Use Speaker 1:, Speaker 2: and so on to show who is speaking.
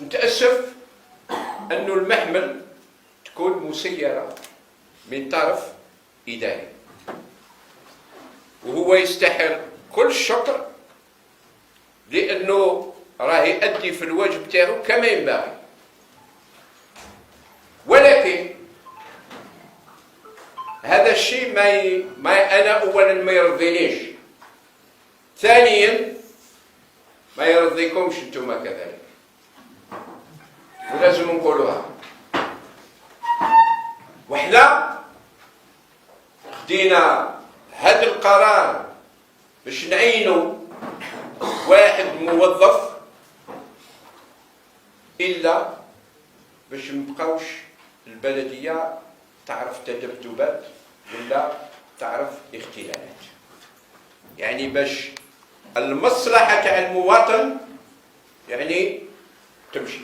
Speaker 1: نتأسف أنه المحمل تكون مسيرة من طرف إداري، وهو يستحق كل الشكر لأنه راه يؤدي في الواجب تاعو كما ينبغي. ولكن هذا الشيء ما أنا أولا ما يرضينيش، ثانيا ما يرضيكمش انتم كذلك، ولازم نقولوها. وحنا خدينا هذا القرار باش نعينوا واحد موظف إلا باش مبقاوش البلدية تعرف تذبذبات ولا تعرف اختلالات، يعني باش المصلحة تاع المواطن يعني تمشي.